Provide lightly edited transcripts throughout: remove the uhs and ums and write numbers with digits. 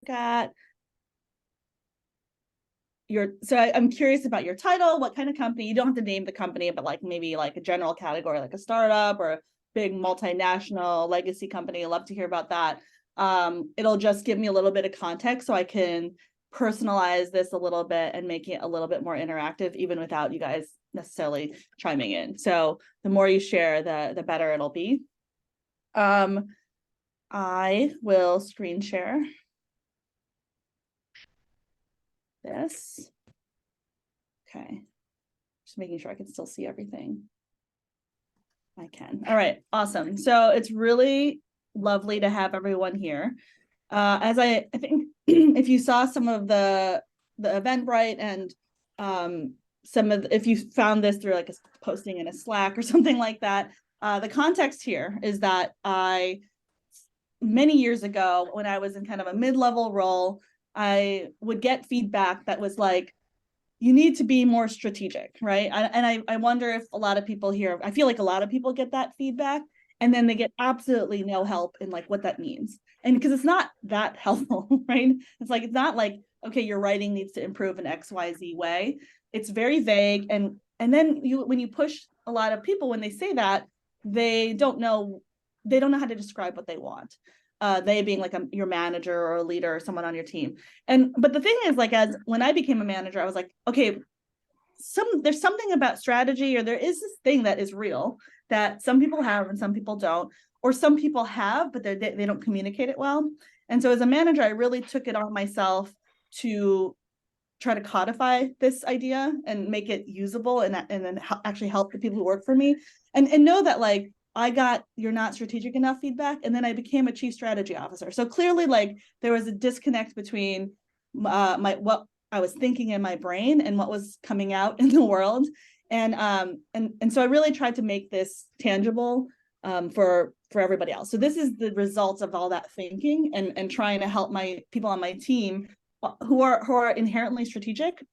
at I'm curious about your title, what kind of company. You don't have to name the company, but like maybe like a general category, like a startup or a big multinational legacy company. I'd love to hear about that. It'll just give me a little bit of context so I can personalize this a little bit and make it a little bit more interactive, even without you guys necessarily chiming in. So the more you share, the better it'll be. I will screen share this. Okay. Just making sure I can still see everything. I can. All right. Awesome. So it's really lovely to have everyone here. As I think if you saw some of the Eventbrite and if you found this through like a posting in a Slack or something like that, the context here is that many years ago, when I was in kind of a mid-level role, I would get feedback that was like, you need to be more strategic, right? I wonder if a lot of people here, I feel like a lot of people get that feedback and then they get absolutely no help in like what that means. And because it's not that helpful, right? It's like, it's not like, okay, your writing needs to improve in XYZ way. It's very vague. And then when you push a lot of people, when they say that, they don't know how to describe what they want. They being like your manager or a leader or someone on your team. But the thing is, like, as when I became a manager, I was like, okay, there's something about strategy, or there is this thing that is real that some people have and some people don't, or some people have, but they don't communicate it well. And so as a manager, I really took it on myself to try to codify this idea and make it usable and then actually help the people who work for me and know that like, I got you're not strategic enough feedback, and then I became a chief strategy officer. So clearly, like there was a disconnect between what I was thinking in my brain and what was coming out in the world, and so I really tried to make this tangible for everybody else. So this is the results of all that thinking and trying to help my people on my team who are inherently strategic,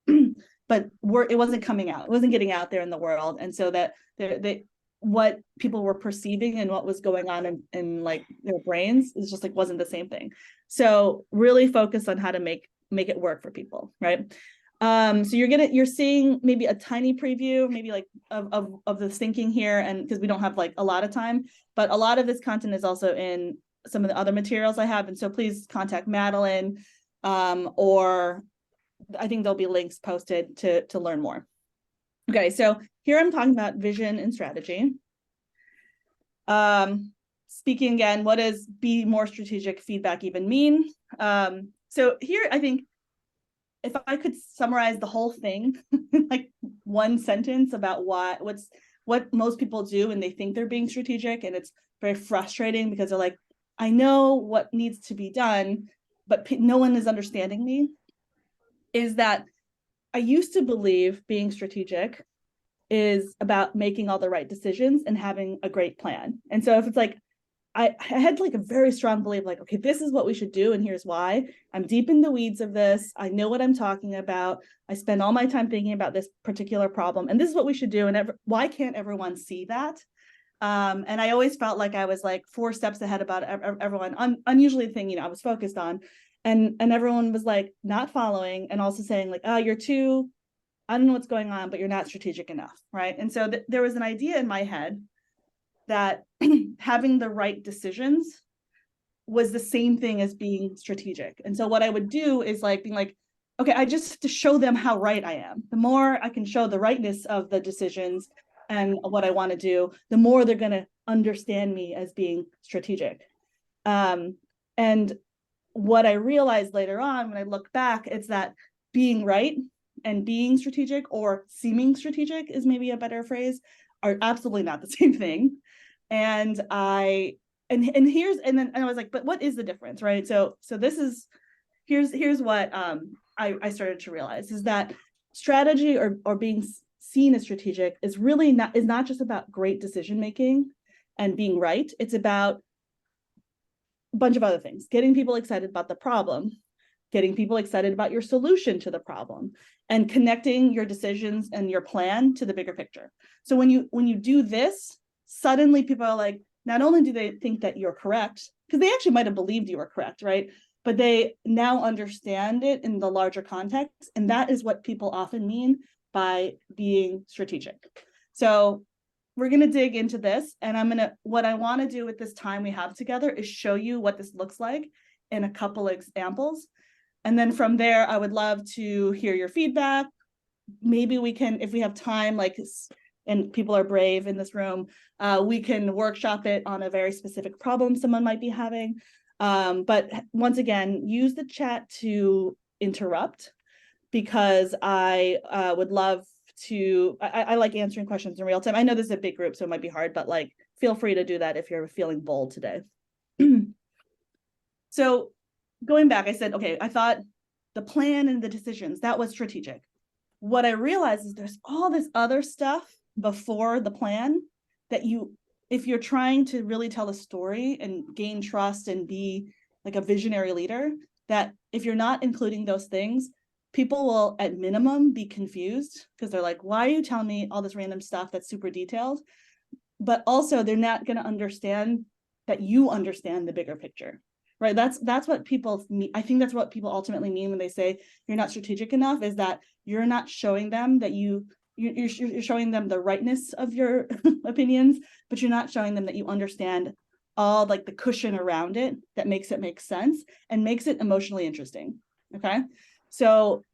but it wasn't coming out, it wasn't getting out there in the world, and so that what people were perceiving and what was going on in like their brains is just like wasn't the same thing. So really focus on how to make it work for people, right? So you're seeing maybe a tiny preview, maybe like of the thinking here, and because we don't have like a lot of time, but a lot of this content is also in some of the other materials I have, and so please contact Madeline, or I think there'll be links posted to learn more. Okay, so here I'm talking about vision and strategy. Speaking again, what does be more strategic feedback even mean? So here, I think if I could summarize the whole thing in like one sentence about what most people do and they think they're being strategic, and it's very frustrating because they're like, I know what needs to be done, but no one is understanding me, is that I used to believe being strategic is about making all the right decisions and having a great plan. And so if it's like, I had like a very strong belief, like, okay, this is what we should do, and here's why. I'm deep in the weeds of this. I know what I'm talking about. I spend all my time thinking about this particular problem, and this is what we should do. And why can't everyone see that? And I always felt like I was like 4 steps ahead about everyone, unusually the thing, I was focused on. And everyone was like not following, and also saying like, oh, you're too, I don't know what's going on, but you're not strategic enough, right? And so there was an idea in my head that having the right decisions was the same thing as being strategic. And so what I would do is like being like, okay, I just have to show them how right I am. The more I can show the rightness of the decisions and what I want to do, the more they're going to understand me as being strategic. And what I realized later on when I look back, it's that being right and being strategic, or seeming strategic is maybe a better phrase, are absolutely not the same thing. And I was like, but what is the difference, right? So this is here's what I started to realize is that strategy or being seen as strategic is really not just about great decision making and being right. It's about a bunch of other things: getting people excited about the problem, getting people excited about your solution to the problem, and connecting your decisions and your plan to the bigger picture. So when you do this, suddenly people are like, not only do they think that you're correct, because they actually might have believed you were correct, right? but they now understand it in the larger context. And that is what people often mean by being strategic. So we're going to dig into this, and what I want to do with this time we have together is show you what this looks like in a couple examples. And then from there, I would love to hear your feedback. Maybe we can, if we have time, like, and people are brave in this room, we can workshop it on a very specific problem someone might be having. But once again, use the chat to interrupt, because I would love to, I like answering questions in real time. I know this is a big group, so it might be hard, but like, feel free to do that if you're feeling bold today. So going back, I said, okay, I thought the plan and the decisions, that was strategic. What I realized is there's all this other stuff before the plan that if you're trying to really tell a story and gain trust and be like a visionary leader, that if you're not including those things, people will at minimum be confused, because they're like, why are you telling me all this random stuff that's super detailed? But also they're not going to understand that you understand the bigger picture, right? That's what people mean. I think that's what people ultimately mean when they say you're not strategic enough, is that you're not showing them that you're showing them the rightness of your opinions, but you're not showing them that you understand all like the cushion around it that makes it make sense and makes it emotionally interesting. Okay. So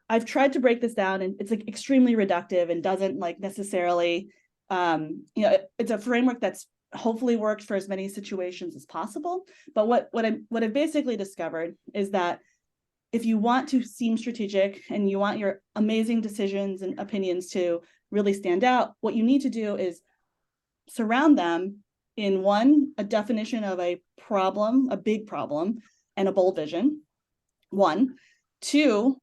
I've tried to break this down, and it's like extremely reductive and doesn't like necessarily, it's a framework that's hopefully works for as many situations as possible. But what I've basically discovered is that if you want to seem strategic and you want your amazing decisions and opinions to really stand out, what you need to do is surround them in a definition of a problem, a big problem, and a bold vision. 1, 2,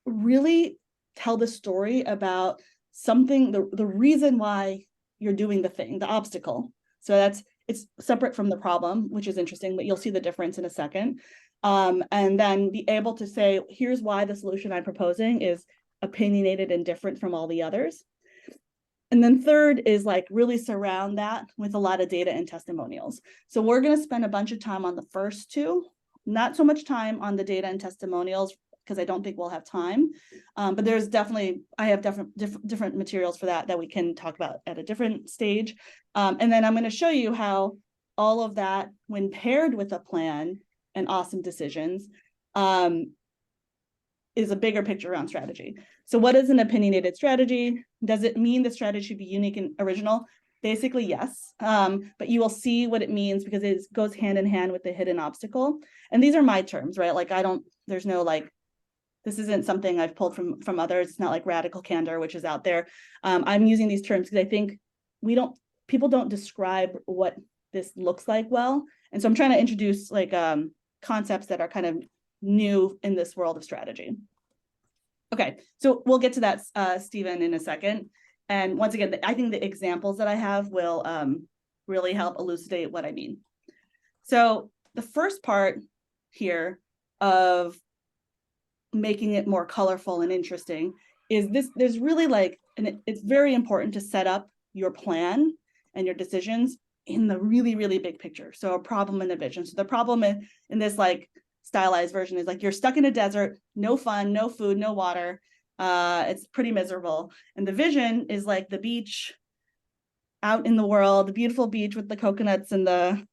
really tell the story about something, the reason why you're doing the thing, the obstacle. So it's separate from the problem, which is interesting, but you'll see the difference in a second. And then be able to say, here's why the solution I'm proposing is opinionated and different from all the others. And then third is like really surround that with a lot of data and testimonials. So we're going to spend a bunch of time on the first two, not so much time on the data and testimonials, because I don't think we'll have time. But there's definitely, I have different materials for that we can talk about at a different stage. And then I'm going to show you how all of that, when paired with a plan and awesome decisions, is a bigger picture around strategy. So what is an opinionated strategy? Does it mean the strategy should be unique and original? Basically, yes. But you will see what it means, because it goes hand in hand with the hidden obstacle. And these are my terms, right? Like there's no like, this isn't something I've pulled from others. It's not like radical candor, which is out there. I'm using these terms because I think people don't describe what this looks like well. And so I'm trying to introduce like concepts that are kind of new in this world of strategy. Okay, so we'll get to that, Stephen, in a second. And once again, I think the examples that I have will really help elucidate what I mean. So the first part here of making it more colorful and interesting is this. There's really like, and it's very important to set up your plan and your decisions in the really, really big picture. So a problem and a vision. So the problem in this like stylized version is like, you're stuck in a desert, no fun, no food, no water. It's pretty miserable. And the vision is like the beach out in the world, the beautiful beach with the coconuts and the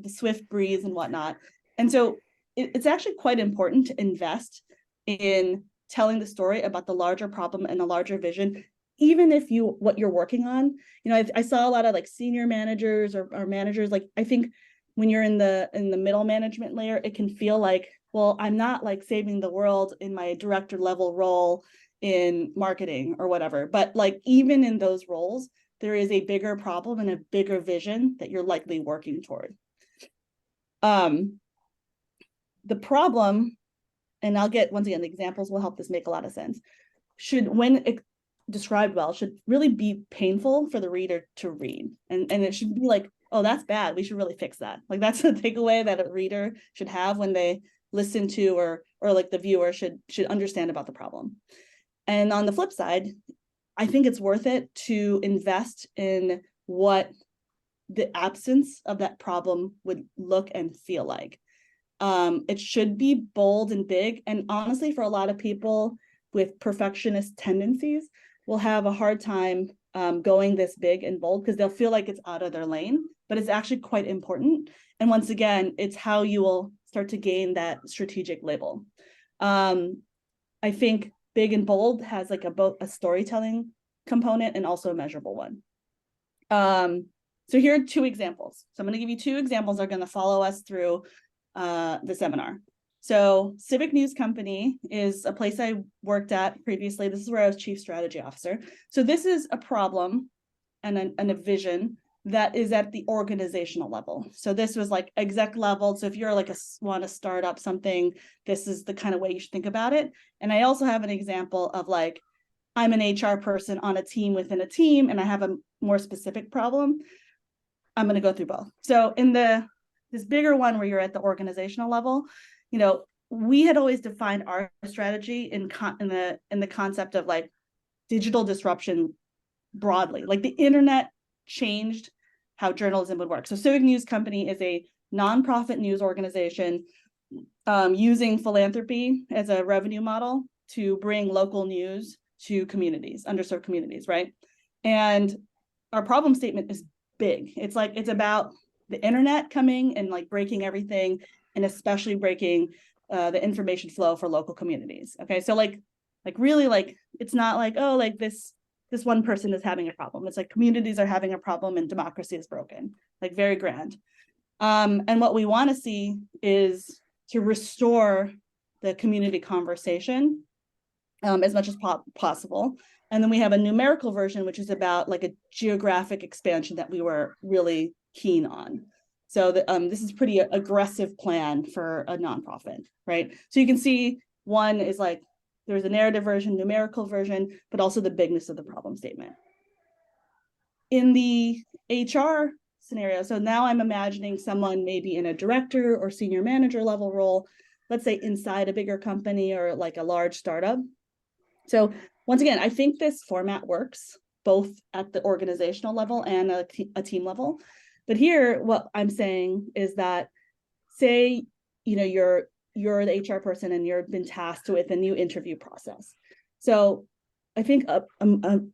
swift breeze and whatnot. And so it's actually quite important to invest in telling the story about the larger problem and the larger vision, even if what you're working on. I saw a lot of like senior managers or managers, like I think when you're in the middle management layer, it can feel like, well, I'm not like saving the world in my director level role in marketing or whatever. But like even in those roles, there is a bigger problem and a bigger vision that you're likely working toward. The problem, and I'll get, once again, the examples will help this make a lot of sense, when described well, should really be painful for the reader to read. And it should be like, oh, that's bad, we should really fix that. Like that's the takeaway that a reader should have when they listen to, or like the viewer should understand about the problem. And on the flip side, I think it's worth it to invest in what the absence of that problem would look and feel like. It should be bold and big. And honestly, for a lot of people with perfectionist tendencies, will have a hard time going this big and bold because they'll feel like it's out of their lane, but it's actually quite important. And once again, it's how you will start to gain that strategic label. I think big and bold has like both a storytelling component and also a measurable one. So here are two examples. So I'm going to give you two examples that are going to follow us through the seminar. So Civic News Company is a place I worked at previously. This is where I was chief strategy officer. So this is a problem and a vision that is at the organizational level. So this was like exec level. So if you're like want to start up something, this is the kind of way you should think about it. And I also have an example of like, I'm an HR person on a team within a team, and I have a more specific problem. I'm going to go through both. So in this bigger one where you're at the organizational level, you know, we had always defined our strategy in the concept of like digital disruption broadly. Like the internet changed how journalism would work. So Civic News Company is a nonprofit news organization using philanthropy as a revenue model to bring local news to communities, underserved communities, right? And our problem statement is big. It's like, it's about the internet coming and like breaking everything, and especially breaking the information flow for local communities. Okay, so like really like, it's not like, oh, like this one person is having a problem. It's like communities are having a problem and democracy is broken, like very grand. And what we want to see is to restore the community conversation as much as possible. And then we have a numerical version, which is about like a geographic expansion that we were really keen on. So this is pretty aggressive plan for a nonprofit, right? So you can see one is like, there's a narrative version, numerical version, but also the bigness of the problem statement. In the HR scenario, so now I'm imagining someone maybe in a director or senior manager level role, let's say inside a bigger company or like a large startup. So once again, I think this format works both at the organizational level and a team level. But here, what I'm saying is that, say, you know, you're the HR person and you've been tasked with a new interview process. So I think a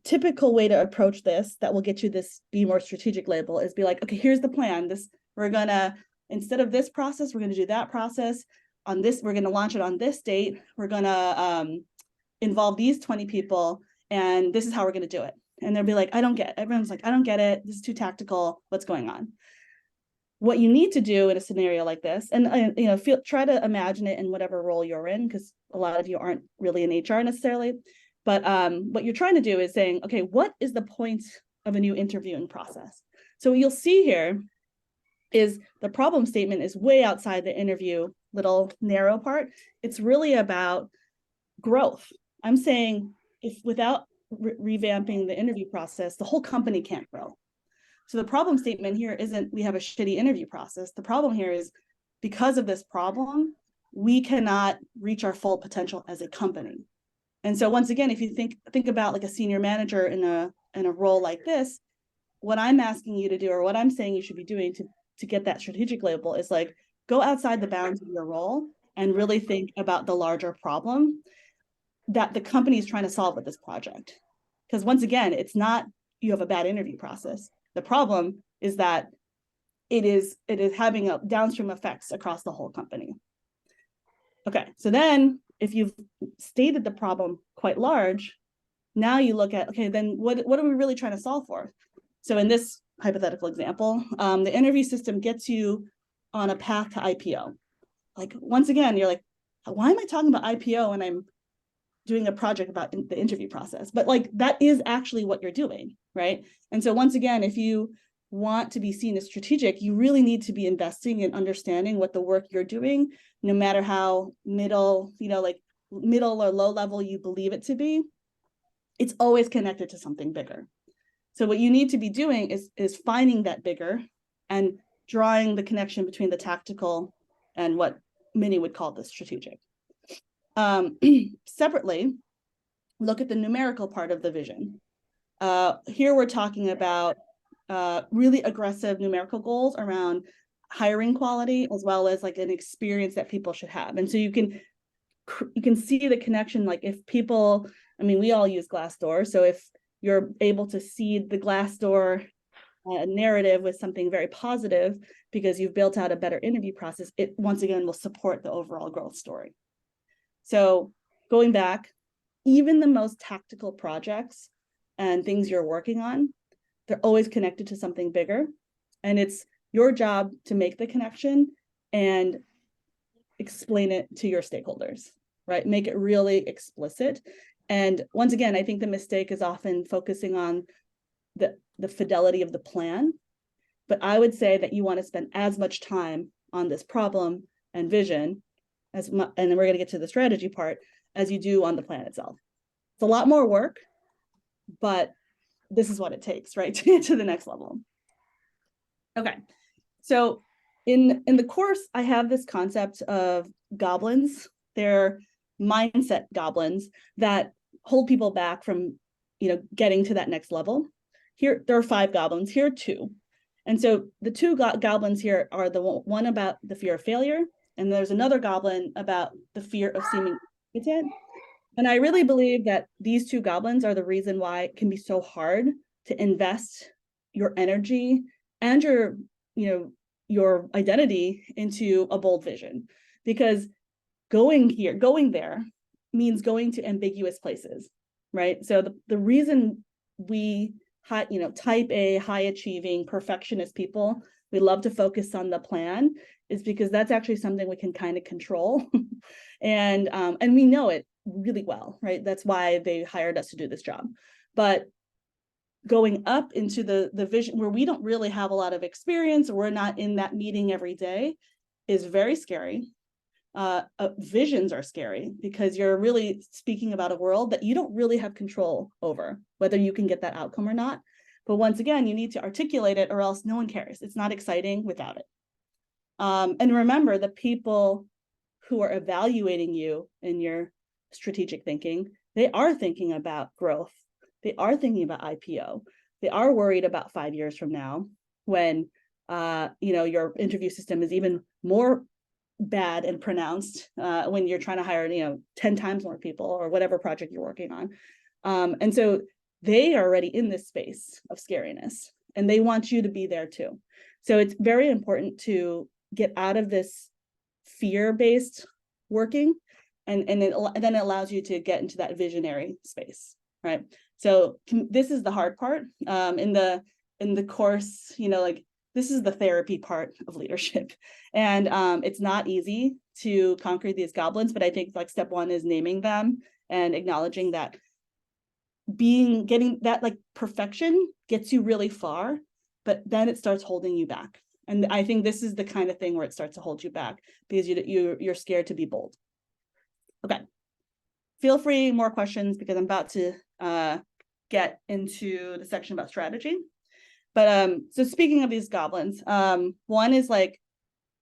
typical way to approach this that will get you this be more strategic label is be like, okay, here's the plan. We're gonna, instead of this process, we're gonna do that process. On this, we're gonna launch it on this date. We're gonna involve these 20 people, and this is how we're gonna do it. And they'll be like, everyone's like, I don't get it. This is too tactical. What's going on? What you need to do in a scenario like this, and you know, try to imagine it in whatever role you're in, because a lot of you aren't really in HR necessarily, but what you're trying to do is saying, okay, what is the point of a new interviewing process? So what you'll see here is the problem statement is way outside the interview little narrow part. It's really about growth. I'm saying if without revamping the interview process, the whole company can't grow. So the problem statement here isn't we have a shitty interview process. The problem here is because of this problem, we cannot reach our full potential as a company. And so once again, if you think about like a senior manager in a role like this, what I'm asking you to do, or what I'm saying you should be doing to get that strategic label, is like go outside the bounds of your role and really think about the larger problem that the company is trying to solve with this project. Because once again, it's not you have a bad interview process. The problem is that it is having a downstream effects across the whole company. Okay, so then if you've stated the problem quite large, now you look at, okay, then what are we really trying to solve for? So in this hypothetical example, the interview system gets you on a path to IPO. Like, once again, you're like, why am I talking about IPO when I'm doing a project about the interview process? But like, that is actually what you're doing, right? And so once again, if you want to be seen as strategic, you really need to be investing in understanding what the work you're doing, no matter how middle or low level you believe it to be, it's always connected to something bigger. So what you need to be doing is finding that bigger and drawing the connection between the tactical and what many would call the strategic. Separately, look at the numerical part of the vision. Here we're talking about really aggressive numerical goals around hiring quality as well as like an experience that people should have. And so you can see the connection. Like if people, I mean, we all use Glassdoor. So if you're able to seed the Glassdoor narrative with something very positive because you've built out a better interview process, it once again will support the overall growth story. So going back, even the most tactical projects and things you're working on, they're always connected to something bigger. And it's your job to make the connection and explain it to your stakeholders, right? Make it really explicit. And once again, I think the mistake is often focusing on the fidelity of the plan. But I would say that you want to spend as much time on this problem and vision and then we're going to get to the strategy part, as you do on the plan itself. It's a lot more work, but this is what it takes, right, to get to the next level. Okay, so in the course, I have this concept of goblins. They're mindset goblins that hold people back from, getting to that next level. Here, there are 5 goblins. Here are 2. And so the 2 goblins here are the one about the fear of failure, and there's another goblin about the fear of seeming incompetent. And I really believe that these 2 goblins are the reason why it can be so hard to invest your energy and your identity into a bold vision, because going there means going to ambiguous places, right? So the reason we type A, high achieving perfectionist people, we love to focus on the plan, is because that's actually something we can kind of control. and we know it really well, right? That's why they hired us to do this job. But going up into the vision where we don't really have a lot of experience, or we're not in that meeting every day, is very scary. Visions are scary because you're really speaking about a world that you don't really have control over, whether you can get that outcome or not. But once again, you need to articulate it, or else no one cares. It's not exciting without it. And remember, the people who are evaluating you in your strategic thinking, they are thinking about growth. They are thinking about IPO. They are worried about 5 years from now when your interview system is even more bad and pronounced when you're trying to hire 10 times more people, or whatever project you're working on. And so they are already in this space of scariness, and they want you to be there too. So it's very important to get out of this fear-based working, and then it allows you to get into that visionary space, right? So this is the hard part in the course. This is the therapy part of leadership, and it's not easy to conquer these goblins. But I think like step 1 is naming them and acknowledging that getting that like perfection gets you really far, but then it starts holding you back. And I think this is the kind of thing where it starts to hold you back because you're scared to be bold. Okay, feel free, more questions, because I'm about to get into the section about strategy. But so speaking of these goblins, one is like,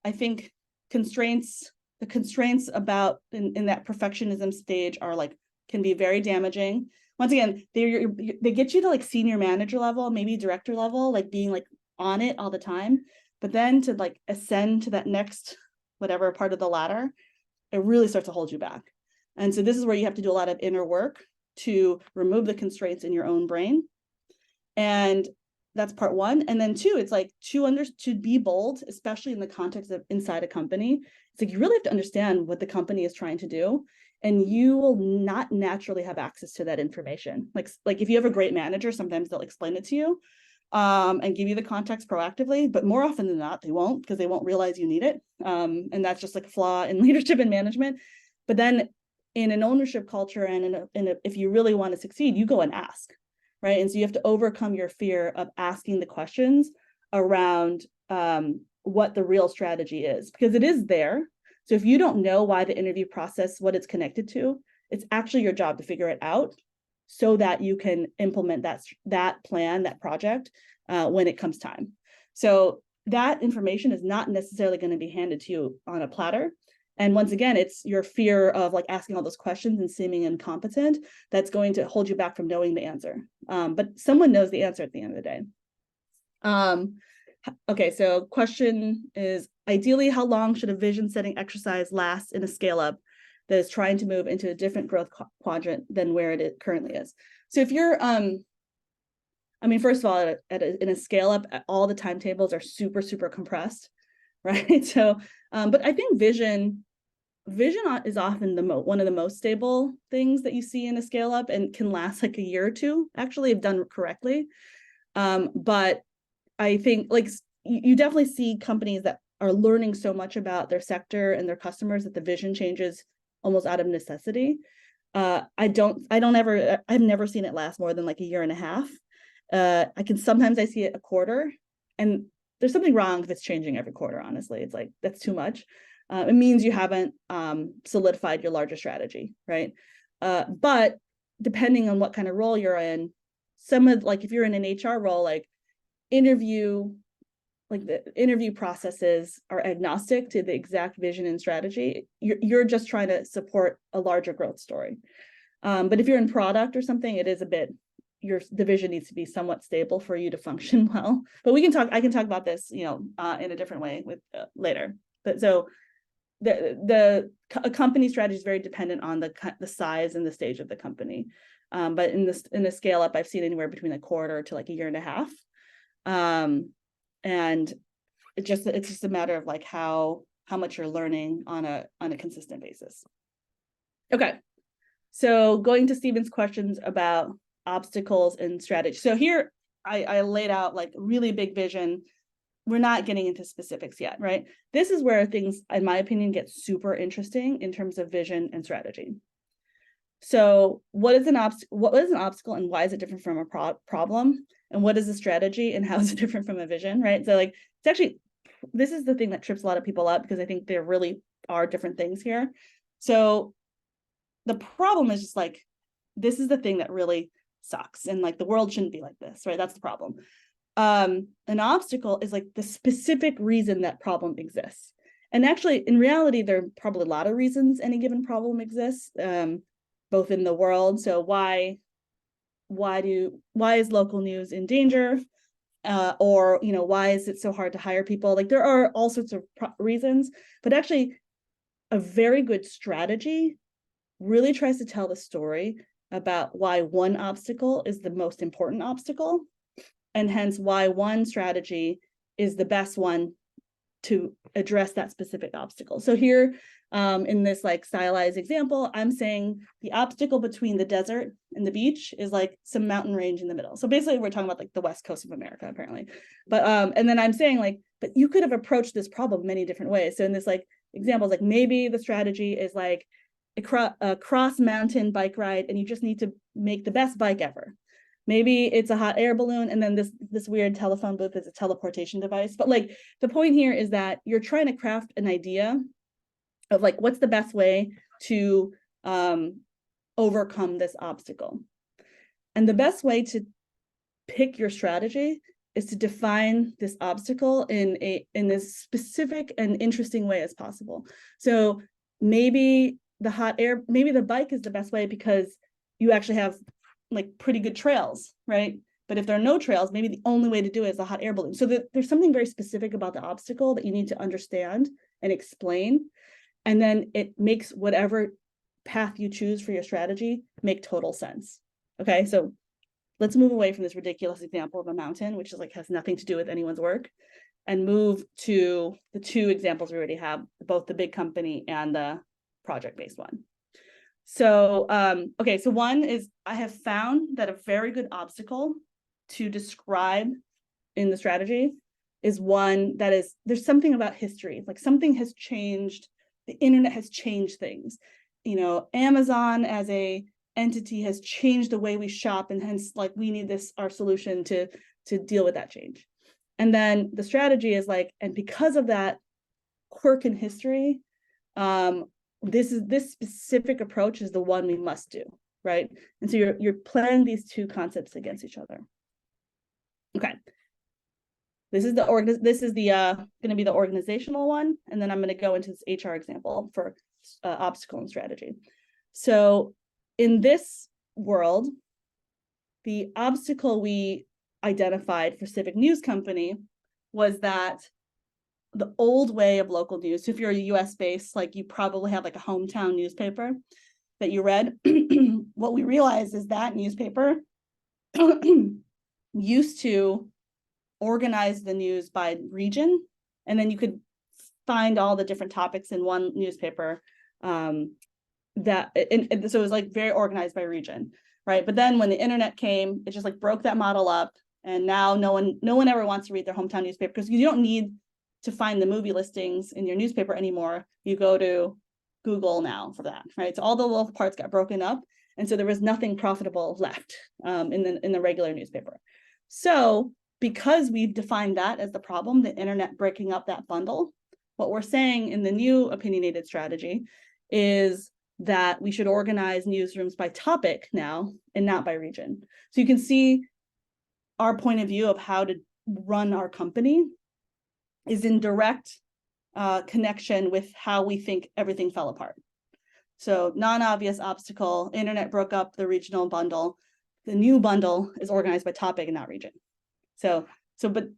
I think the constraints about in that perfectionism stage are like, can be very damaging. Once again, they get you to like senior manager level, maybe director level, like being like on it all the time. But then to like ascend to that next whatever part of the ladder, it really starts to hold you back. And so this is where you have to do a lot of inner work to remove the constraints in your own brain. And that's part 1. And then 2, it's like to be bold, especially in the context of inside a company. It's like you really have to understand what the company is trying to do, and you will not naturally have access to that information. Like if you have a great manager, sometimes they'll explain it to you and give you the context proactively, but more often than not, they won't, because they won't realize you need it. And that's just like a flaw in leadership and management. But then in an ownership culture and if you really want to succeed, you go and ask, right? And so you have to overcome your fear of asking the questions around what the real strategy is, because it is there. So if you don't know why the interview process, what it's connected to, it's actually your job to figure it out so that you can implement that plan, that project when it comes time. So that information is not necessarily going to be handed to you on a platter. And once again, it's your fear of like asking all those questions and seeming incompetent that's going to hold you back from knowing the answer. But someone knows the answer at the end of the day. Okay, so question is, ideally, how long should a vision setting exercise last in a scale up that is trying to move into a different growth quadrant than where it currently is? So if you're, I mean, first of all, in a scale up, all the timetables are super, super compressed, right? So, but I think vision is often one of the most stable things that you see in a scale up and can last like a year or two, actually, if done correctly. But I think like you definitely see companies that are learning so much about their sector and their customers that the vision changes almost out of necessity. I've never seen it last more than like a year and a half. Sometimes I see it a quarter, and there's something wrong if it's changing every quarter, honestly. It's like, that's too much. It means you haven't solidified your larger strategy, right? But depending on what kind of role you're in, if you're in an HR role, like the interview processes are agnostic to the exact vision and strategy. You're just trying to support a larger growth story. But if you're in product or something, it is a bit, the vision needs to be somewhat stable for you to function well. But I can talk about this, in a different way with later. But so a company strategy is very dependent on the size and the stage of the company. But in the scale up, I've seen anywhere between a quarter to like a year and a half. And it's just a matter of like how much you're learning on a consistent basis. Okay, so going to Stephen's questions about obstacles and strategy. So here I laid out like really big vision. We're not getting into specifics yet, right? This is where things, in my opinion, get super interesting in terms of vision and strategy. So what is an obstacle and why is it different from a problem? And what is a strategy and how is it different from a vision, right? So like, this is the thing that trips a lot of people up because I think there really are different things here. So the problem is just like, this is the thing that really sucks. And like, the world shouldn't be like this, right? That's the problem. An obstacle is like the specific reason that problem exists. And actually, in reality, there are probably a lot of reasons any given problem exists, both in the world. So why is local news in danger? Or, why is it so hard to hire people? Like there are all sorts of reasons, but actually a very good strategy really tries to tell the story about why one obstacle is the most important obstacle, and hence why one strategy is the best one to address that specific obstacle. So here, in this like stylized example, I'm saying the obstacle between the desert and the beach is like some mountain range in the middle. So basically we're talking about like the West Coast of America, apparently. But and then I'm saying like, but you could have approached this problem many different ways. So in this like example, like maybe the strategy is like a cross mountain bike ride, and you just need to make the best bike ever. Maybe it's a hot air balloon, and then this weird telephone booth is a teleportation device. But like the point here is that you're trying to craft an idea of like what's the best way to overcome this obstacle. And the best way to pick your strategy is to define this obstacle in as specific and interesting way as possible. So maybe the bike is the best way because you actually have like pretty good trails, right? But if there are no trails, maybe the only way to do it is a hot air balloon. So there's something very specific about the obstacle that you need to understand and explain. And then it makes whatever path you choose for your strategy make total sense. Okay, so let's move away from this ridiculous example of a mountain, which is like has nothing to do with anyone's work, and move to the two examples we already have, both the big company and the project-based one. So, okay, so one is I have found that a very good obstacle to describe in the strategy is one that is, there's something about history, like something has changed, the internet has changed things. Amazon as a entity has changed the way we shop, and hence like we need our solution to deal with that change. And then the strategy is like, and because of that quirk in history, this specific approach is the one we must do, right? And so you're playing these two concepts against each other. Okay. This is going to be the organizational one, and then I'm going to go into this HR example for obstacle and strategy. So in this world, the obstacle we identified for Civic News Company was that the old way of local news, so if you're a US based, like you probably have like a hometown newspaper that you read. What we realized is that newspaper used to organize the news by region, and then you could find all the different topics in one newspaper. And so it was like very organized by region, right? But then when the internet came, it just like broke that model up, and now no one ever wants to read their hometown newspaper, because you don't need to find the movie listings in your newspaper anymore. You go to Google now for that, right? So all the little parts got broken up, and so there was nothing profitable left in the regular newspaper. So because we've defined that as the problem, the internet breaking up that bundle, what we're saying in the new opinionated strategy is that we should organize newsrooms by topic now and not by region. So you can see our point of view of how to run our company is in direct connection with how we think everything fell apart. So non-obvious obstacle, internet broke up the regional bundle. The new bundle is organized by topic and not region. But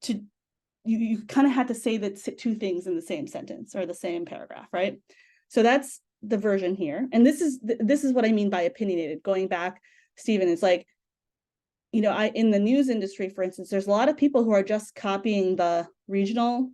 you kind of had to say that two things in the same sentence or the same paragraph, right? So that's the version here. And this is what I mean by opinionated. Going back, Stephen, it's like, in the news industry, for instance, there's a lot of people who are just copying the regional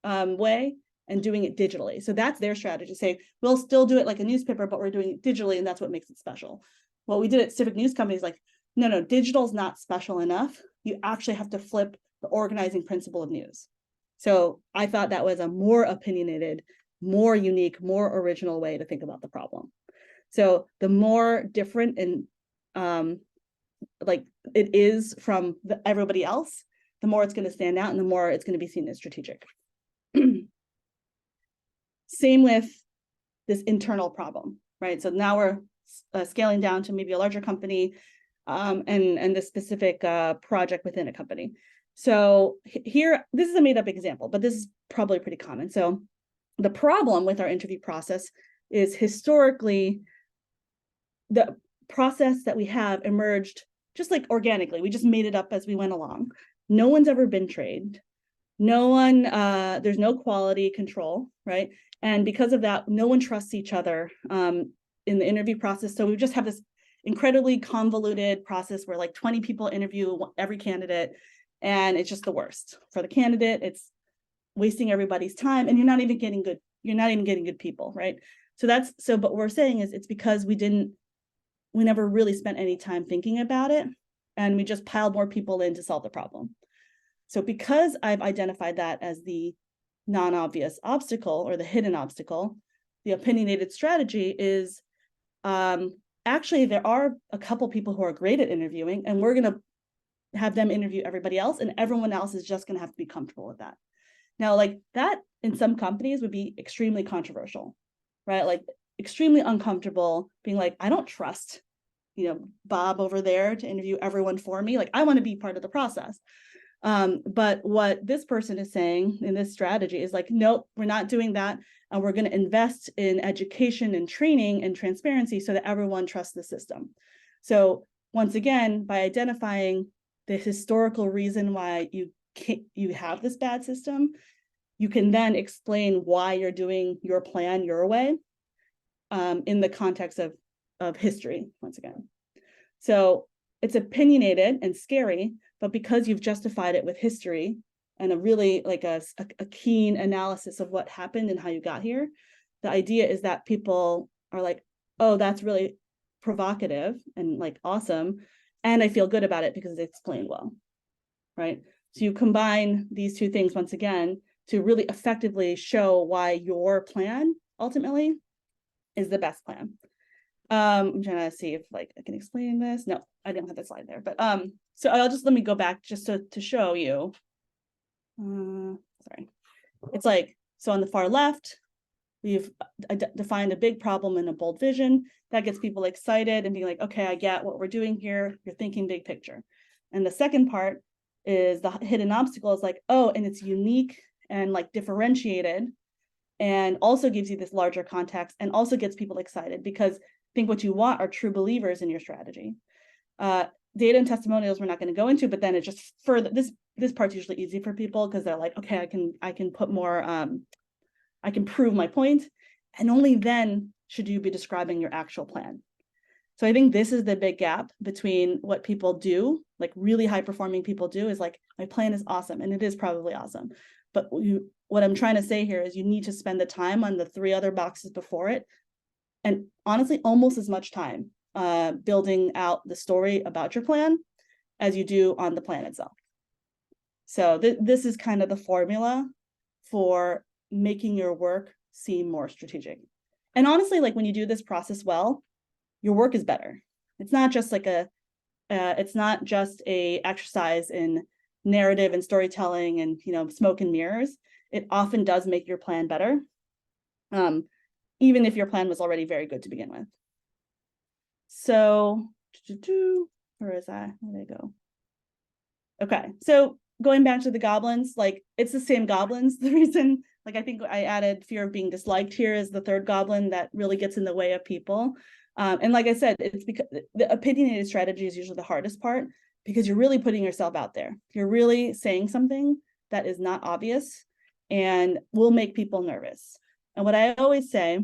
way and doing it digitally. So that's their strategy. Say, we'll still do it like a newspaper, but we're doing it digitally, and that's what makes it special. What we did at Civic News Company is like, no, digital's not special enough. You actually have to flip the organizing principle of news. So I thought that was a more opinionated, more unique, more original way to think about the problem. So the more different and like it is from everybody else, the more it's going to stand out and the more it's going to be seen as strategic. Same with this internal problem, right? So now we're scaling down to maybe a larger company and the specific project within a company. So here, this is a made up example, but this is probably pretty common. So the problem with our interview process is historically, the process that we have emerged just like organically. We just made it up as we went along. No one's ever been trained. No one, there's no quality control, right? And because of that, no one trusts each other in the interview process. So we just have this incredibly convoluted process where like 20 people interview every candidate, and it's just the worst for the candidate. It's wasting everybody's time, and you're not even getting good people, right? But what we're saying is it's because we never really spent any time thinking about it, and we just piled more people in to solve the problem. So because I've identified that as the non-obvious obstacle or the hidden obstacle, the opinionated strategy is actually there are a couple people who are great at interviewing, and we're going to have them interview everybody else, and everyone else is just going to have to be comfortable with that. Now, like that in some companies would be extremely controversial, right? Like extremely uncomfortable being like, I don't trust, Bob over there to interview everyone for me. Like, I want to be part of the process. But what this person is saying in this strategy is like, nope, we're not doing that. And we're going to invest in education and training and transparency so that everyone trusts the system. So once again, by identifying the historical reason why you have this bad system, you can then explain why you're doing your plan your way in the context of history, once again. So it's opinionated and scary, but because you've justified it with history and a really like a keen analysis of what happened and how you got here, the idea is that people are like, oh, that's really provocative and like awesome, and I feel good about it because it's explained well, right? So you combine these two things once again to really effectively show why your plan ultimately is the best plan. I'm trying to see if like I can explain this. No, I didn't have the slide there, but so let me go back just to show you. Sorry, it's like, so on the far left, we've defined a big problem and a bold vision that gets people excited and being like, okay, I get what we're doing here. You're thinking big picture. And the second part is the hidden obstacle is like, oh, and it's unique and like differentiated, and also gives you this larger context and also gets people excited, because I think what you want are true believers in your strategy. Data and testimonials we're not going to go into, but then it just further, this this part's usually easy for people because they're like, okay, I can put more, I can prove my point, and only then should you be describing your actual plan. So I think this is the big gap between what people do, like really high performing people do, is like, my plan is awesome, and it is probably awesome. But what I'm trying to say here is you need to spend the time on the 3 other boxes before it, and honestly, almost as much time building out the story about your plan as you do on the plan itself. So this is kind of the formula for making your work seem more strategic. And honestly, like when you do this process well, your work is better. It's not just like it's not just a exercise in narrative and storytelling and, you know, smoke and mirrors. It often does make your plan better, even if your plan was already very good to begin with. So, where is that? Where did I go? Okay, so going back to the goblins, like it's the same goblins. The reason, like I think I added fear of being disliked here is the third goblin that really gets in the way of people. And like I said, it's because the opinionated strategy is usually the hardest part, because you're really putting yourself out there. You're really saying something that is not obvious and will make people nervous. And what I always say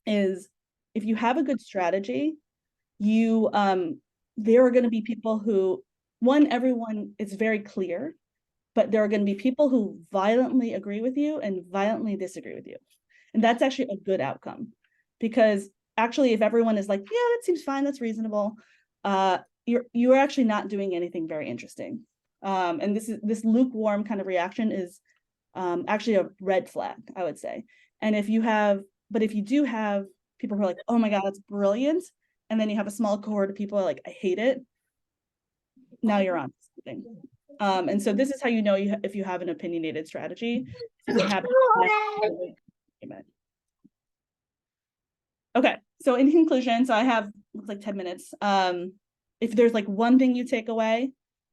is, if you have a good strategy, you there are going to be people who, everyone is very clear, but there are going to be people who violently agree with you and violently disagree with you. And that's actually a good outcome, because actually, if everyone is like, yeah, that seems fine, that's reasonable, you're actually not doing anything very interesting. And this lukewarm kind of reaction is actually a red flag, I would say. And if you do have people who are like, oh my God, that's brilliant, and then you have a small cohort of people who are like, I hate it, now you're on something. And so this is how you know if you have an opinionated strategy. If you have okay, so in conclusion, so I have like 10 minutes. If there's like one thing you take away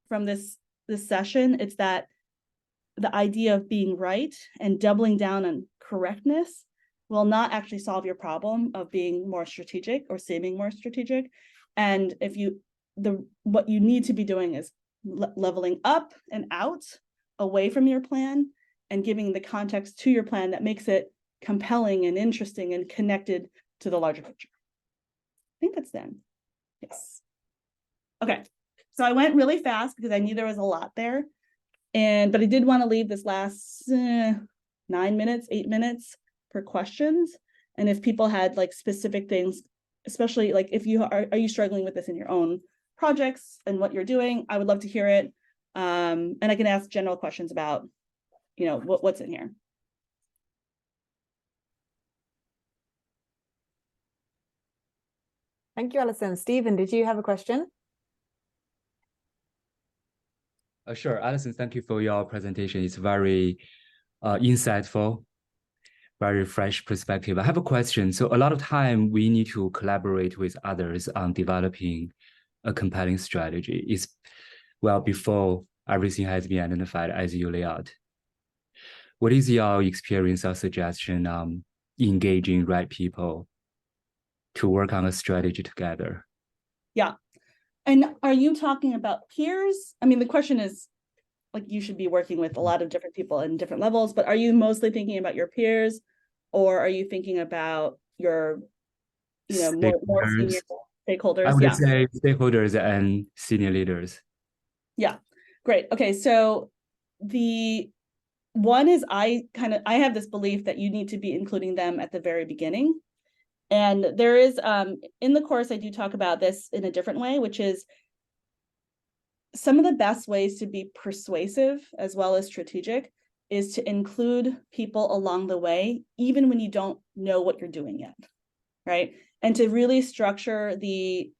from this session, it's that the idea of being right and doubling down on correctness will not actually solve your problem of being more strategic or seeming more strategic. And what you need to be doing is leveling up and out away from your plan and giving the context to your plan that makes it compelling and interesting and connected to the larger picture. I think that's done. Yes. Okay. So I went really fast because I knew there was a lot there. But I did want to leave this last 9 minutes, 8 minutes for questions. And if people had like specific things, especially like if you are you struggling with this in your own projects and what you're doing, I would love to hear it. And I can ask general questions about, you know, what's in here. Thank you, Alison. Stephen, did you have a question? Sure, Alison, thank you for your presentation. It's very insightful, very fresh perspective. I have a question. So a lot of time we need to collaborate with others on developing a compelling strategy. Before everything has been identified as you lay out. What is your experience or suggestion engaging right people to work on a strategy together? Yeah. And are you talking about peers? I mean, the question is, like, you should be working with a lot of different people in different levels, but are you mostly thinking about your peers, or are you thinking about your, you know, more senior stakeholders? I would say stakeholders and senior leaders. Yeah, great. Okay, so the one is I have this belief that you need to be including them at the very beginning. And there is, in the course, I do talk about this in a different way, which is some of the best ways to be persuasive as well as strategic is to include people along the way, even when you don't know what you're doing yet, right? And to really structure the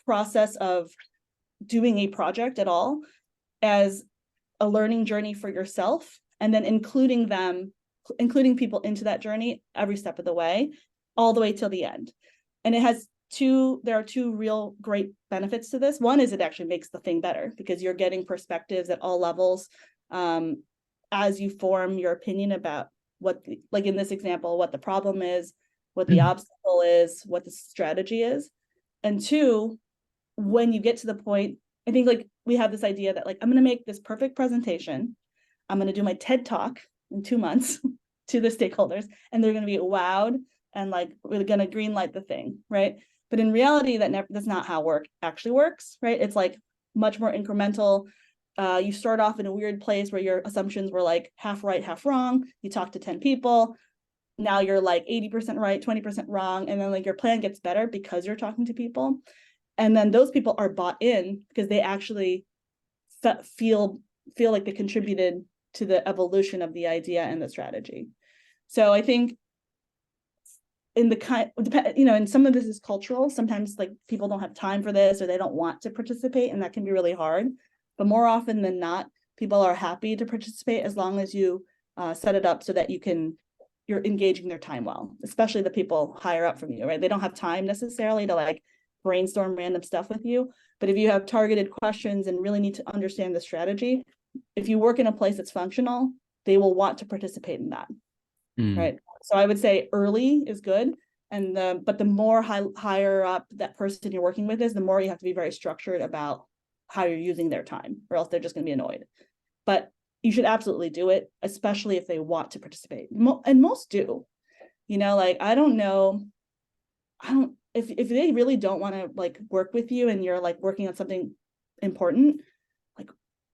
process of doing a project at all as a learning journey for yourself, and then including people into that journey every step of the way, all the way till the end. And there are two real great benefits to this. One is it actually makes the thing better because you're getting perspectives at all levels as you form your opinion about what, like in this example, what the problem is, what the obstacle is, what the strategy is. And two, when you get to the point, I think like we have this idea that like, I'm going to make this perfect presentation. I'm going to do my TED talk in 2 months to the stakeholders, and they're going to be wowed and like, we're going to green light the thing, right? But in reality, that's not how work actually works, right? It's like much more incremental. You start off in a weird place where your assumptions were like half right, half wrong. You talk to 10 people. Now you're like 80% right, 20% wrong. And then like your plan gets better because you're talking to people. And then those people are bought in because they actually feel like they contributed to the evolution of the idea and the strategy. So I think in the kind, you know, and some of this is cultural. Sometimes like people don't have time for this or they don't want to participate, and that can be really hard. But more often than not, people are happy to participate as long as you set it up so that you're engaging their time well, especially the people higher up from you, right? They don't have time necessarily to like brainstorm random stuff with you. But if you have targeted questions and really need to understand the strategy, if you work in a place that's functional, they will want to participate in that, right? So I would say early is good. But the more higher up that person you're working with is, the more you have to be very structured about how you're using their time, or else they're just going to be annoyed. But you should absolutely do it, especially if they want to participate. And most do, you know, like, if they really don't want to like work with you and you're like working on something important, like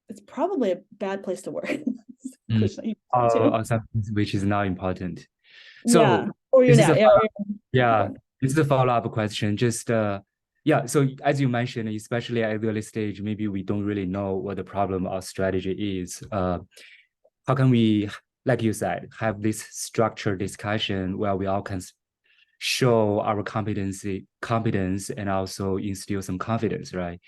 it's probably a bad place to work. Or something which is not important. Yeah. So Or you're this is not. yeah, this is a follow-up question. Just yeah, so as you mentioned, especially at the early stage, maybe we don't really know what the problem or strategy is. How can we, like you said, have this structured discussion where we all can show our competence and also instill some confidence, right,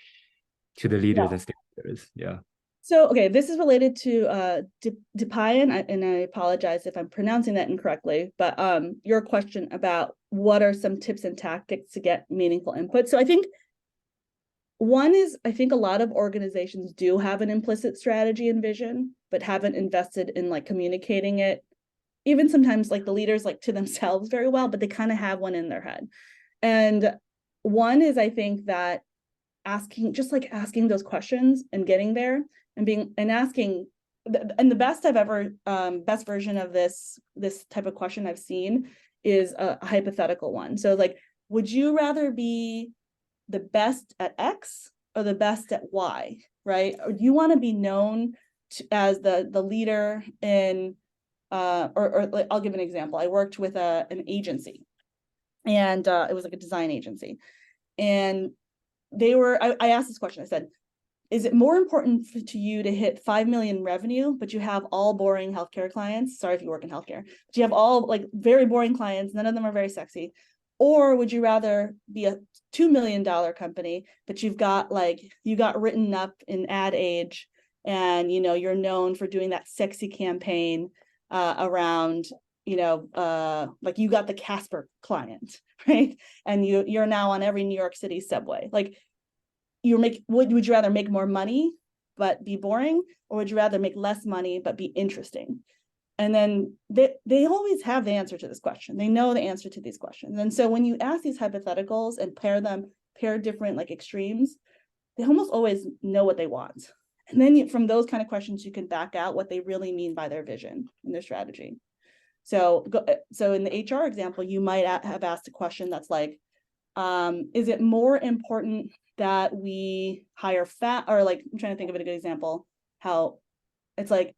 to the leaders and stakeholders? Yeah. So, okay, this is related to Depayan, and I apologize if I'm pronouncing that incorrectly, but your question about what are some tips and tactics to get meaningful input. So I think one is, I think a lot of organizations do have an implicit strategy and vision, but haven't invested in like communicating it. Even sometimes like the leaders like to themselves very well, but they kind of have one in their head. And one is, I think that asking those questions and getting there and asking, and the best best version of this type of question I've seen is a hypothetical one. So like, would you rather be the best at X or the best at Y, right? Or do you want to be known as the leader in, or I'll give an example. I worked with an agency, and it was like a design agency. And I asked this question. I said, is it more important to you to hit 5 million revenue, but you have all boring healthcare clients? Sorry if you work in healthcare, but you have all like very boring clients. None of them are very sexy. Or would you rather be a $2 million company, but you got written up in Ad Age, and you know you're known for doing that sexy campaign around, you know, like you got the Casper client, right? And you're now on every New York City subway. Like, would you rather make more money but be boring, or would you rather make less money but be interesting? And then they always have the answer to this question. They know the answer to these questions. And so when you ask these hypotheticals and pair different like extremes, they almost always know what they want. And then from those kind of questions, you can back out what they really mean by their vision and their strategy. So in the HR example, you might have asked a question that's like, is it more important that we hire or like, I'm trying to think of a good example, how it's like,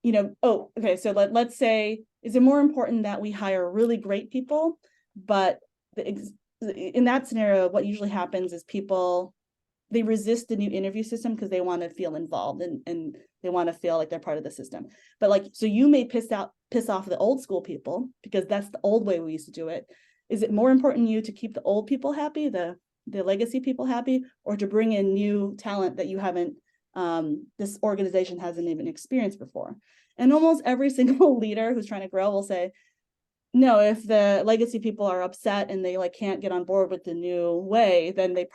you know, oh, okay, so let's say, is it more important that we hire really great people? But in that scenario, what usually happens is they resist the new interview system because they want to feel involved and they want to feel like they're part of the system. But like, so you may piss off the old school people because that's the old way we used to do it. Is it more important to you to keep the old people happy, the legacy people happy, or to bring in new talent that you haven't, this organization hasn't even experienced before? And almost every single leader who's trying to grow will say, no, if the legacy people are upset and they like can't get on board with the new way, then they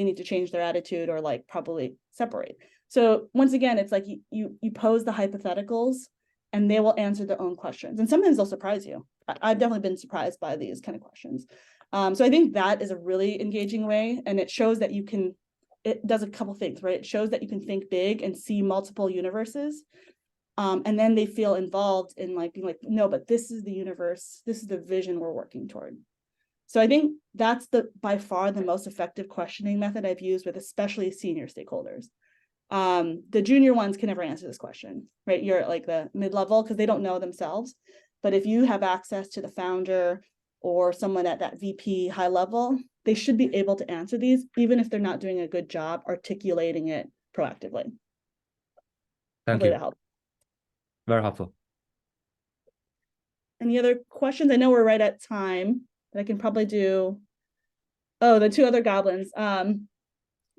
need to change their attitude or like probably separate. So once again, it's like you pose the hypotheticals and they will answer their own questions. And sometimes they'll surprise you. I've definitely been surprised by these kind of questions. So I think that is a really engaging way, and it shows that it does a couple things, right? It shows that you can think big and see multiple universes. And then they feel involved in like being like, no, but this is the universe, this is the vision we're working toward. So I think that's by far the most effective questioning method I've used with especially senior stakeholders. The junior ones can never answer this question, right? You're at like the mid-level because they don't know themselves. But if you have access to the founder or someone at that VP high level, they should be able to answer these, even if they're not doing a good job articulating it proactively. Thank Hopefully you. that helps. Very helpful. Any other questions? I know we're right at time, but I can probably do, the two other goblins.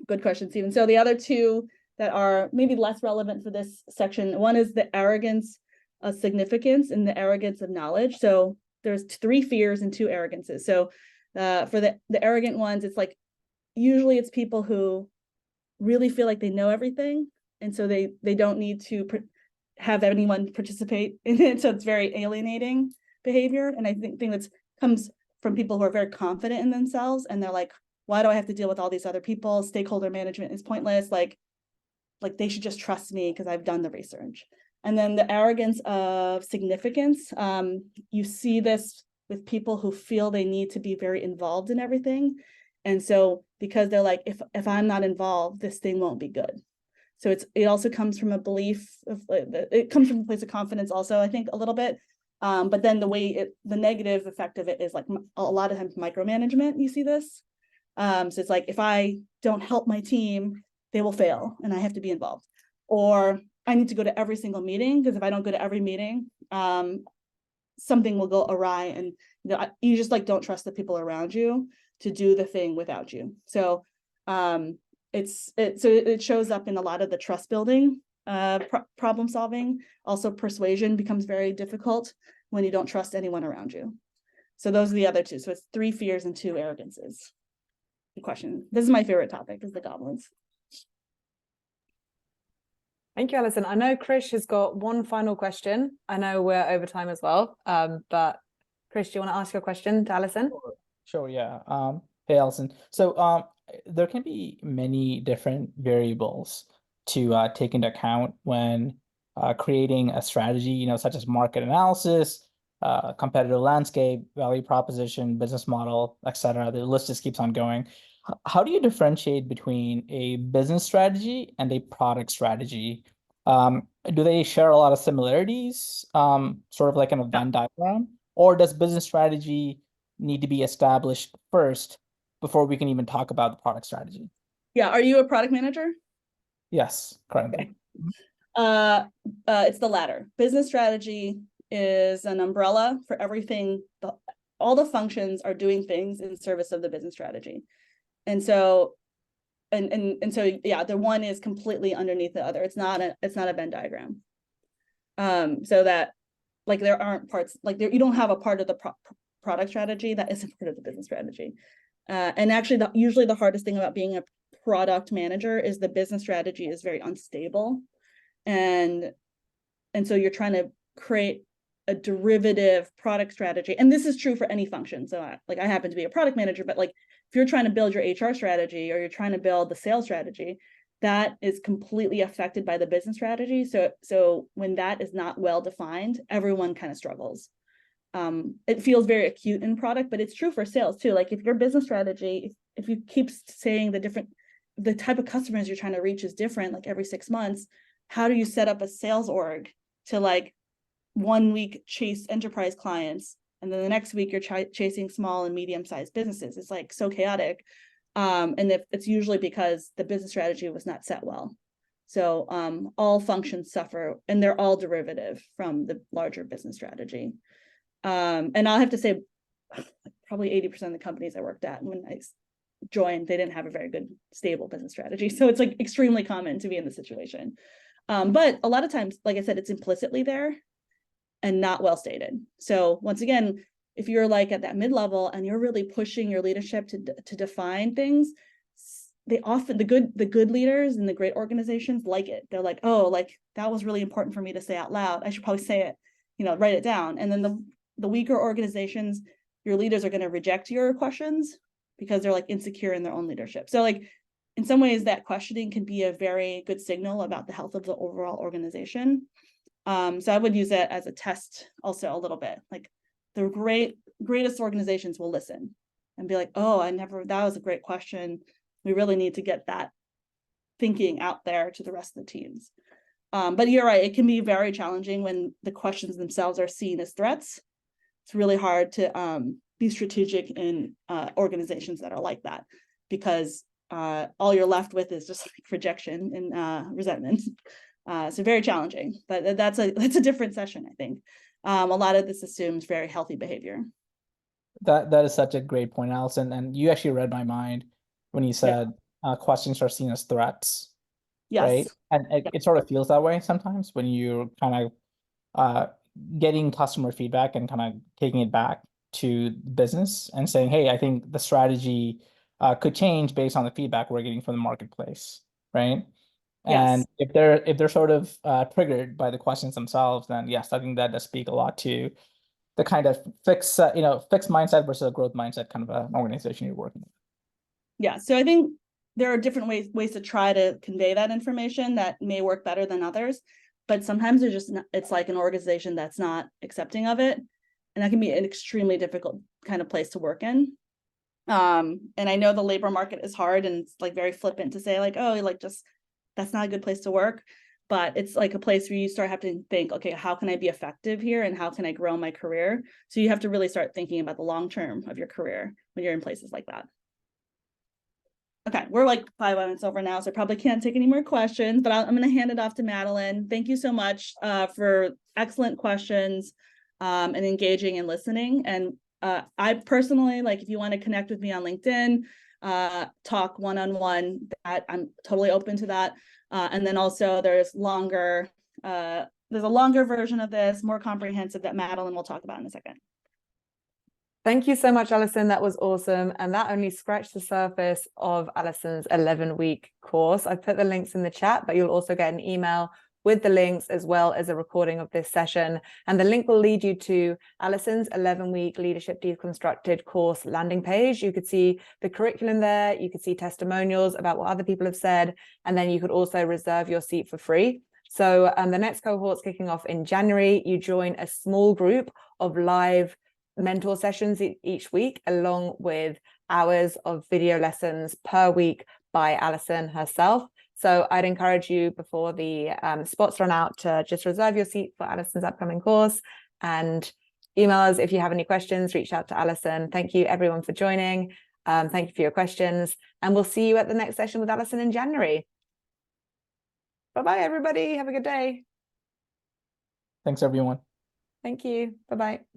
Good question, Stephen. So the other two that are maybe less relevant for this section, one is the arrogance of significance and the arrogance of knowledge. So there's 3 fears and 2 arrogances. So for the arrogant ones, it's like, usually it's people who really feel like they know everything. And so they don't need to have anyone participate in it. So it's very alienating behavior. And I think that comes from people who are very confident in themselves. And they're like, why do I have to deal with all these other people? Stakeholder management is pointless. Like they should just trust me because I've done the research. And then the arrogance of significance. You see this with people who feel they need to be very involved in everything. And so because they're like, if I'm not involved, this thing won't be good. So it also comes from a belief of, it comes from a place of confidence also, I think, a little bit. But then the negative effect of it is like a lot of times micromanagement, you see this. So it's like, if I don't help my team, they will fail and I have to be involved. Or I need to go to every single meeting, because if I don't go to every meeting, something will go awry, and you just like don't trust the people around you to do the thing without you. So it shows up in a lot of the trust building, problem solving. Also, persuasion becomes very difficult when you don't trust anyone around you. So those are the other two. So it's 3 fears and 2 arrogances. Good question. This is my favorite topic, is the goblins. Thank you, Alison. I know Krish has got one final question. I know we're over time as well, but Krish, do you want to ask your question to Alison? Sure, yeah. Hey, Alison. So there can be many different variables to take into account when creating a strategy, such as market analysis, competitive landscape, value proposition, business model, etc. The list just keeps on going. How do you differentiate between a business strategy and a product strategy? Do they share a lot of similarities, sort of like in a Venn diagram? Or does business strategy need to be established first before we can even talk about the product strategy? Yeah. Are you a product manager? Yes, currently. Okay. It's the latter. Business strategy is an umbrella for everything. All the functions are doing things in service of the business strategy. And so, yeah, the one is completely underneath the other. It's not a Venn diagram. So that like there aren't parts, like you don't have a part of the product strategy that isn't part of the business strategy. And actually usually the hardest thing about being a product manager is the business strategy is very unstable. And so you're trying to create a derivative product strategy. And this is true for any function. So I happen to be a product manager, but like if you're trying to build your HR strategy or you're trying to build the sales strategy, that is completely affected by the business strategy. So when that is not well defined, everyone kind of struggles. It feels very acute in product, but it's true for sales too. Like if your business strategy, if you keep saying the type of customers you're trying to reach is different, like every 6 months, how do you set up a sales org to like 1 week chase enterprise clients, and then the next week you're chasing small and medium-sized businesses? It's like so chaotic. And if it's usually because the business strategy was not set well. So all functions suffer, and they're all derivative from the larger business strategy. And I'll have to say, probably 80% of the companies I worked at when I joined, they didn't have a very good, stable business strategy. So it's like extremely common to be in this situation. But a lot of times, like I said, it's implicitly there and not well stated. So once again, if you're like at that mid-level and you're really pushing your leadership to define things, they often, the good leaders and the great organizations like it. They're like, oh, like that was really important for me to say out loud. I should probably say it, write it down. And then the weaker organizations, your leaders are going to reject your questions because they're like insecure in their own leadership. So like in some ways that questioning can be a very good signal about the health of the overall organization. So I would use it as a test also a little bit. Like the greatest organizations will listen and be like, oh, that was a great question. We really need to get that thinking out there to the rest of the teams. But you're right, it can be very challenging when the questions themselves are seen as threats. It's really hard to be strategic in organizations that are like that, because all you're left with is just like rejection and resentment. So very challenging, but that's a different session, I think. A lot of this assumes very healthy behavior. That is such a great point, Allison. And you actually read my mind when you said questions are seen as threats, Yes. right? And it sort of feels that way sometimes when you're kind of getting customer feedback and kind of taking it back to business and saying, hey, I think the strategy could change based on the feedback we're getting from the marketplace, right? And Yes. if they're sort of triggered by the questions themselves, then yes, I think that does speak a lot to the kind of fixed mindset versus a growth mindset kind of an organization you're working with. Yeah. So I think there are different ways to try to convey that information that may work better than others, but sometimes they're just not, it's like an organization that's not accepting of it, and that can be an extremely difficult kind of place to work in. And I know the labor market is hard, and it's like very flippant to say like, oh, like just that's not a good place to work. But it's like a place where you start having to think, okay, how can I be effective here and how can I grow my career? So you have to really start thinking about the long term of your career when you're in places like that. Okay, we're like 5 minutes over now, so I probably can't take any more questions, but I'm going to hand it off to Madeline. Thank you so much for excellent questions and engaging and listening. And I personally, like, if you want to connect with me on LinkedIn, talk one-on-one, that I'm totally open to that. And then also there's a longer version of this, more comprehensive, that Madeline will talk about in a second. Thank you so much, Alison. That was awesome. And that only scratched the surface of Alison's 11-week course. I put the links in the chat, but you'll also get an email with the links as well as a recording of this session. And the link will lead you to Alison's 11-week Leadership Deconstructed course landing page. You could see the curriculum there. You could see testimonials about what other people have said. And then you could also reserve your seat for free. So the next cohort's kicking off in January. You join a small group of live mentor sessions each week, along with hours of video lessons per week by Alison herself. So I'd encourage you, before the spots run out, to just reserve your seat for Alison's upcoming course, and email us if you have any questions. Reach out to Alison. Thank you everyone for joining. Thank you for your questions, and we'll see you at the next session with Alison in January. Bye-bye, everybody. Have a good day. Thanks, everyone. Thank you. Bye-bye.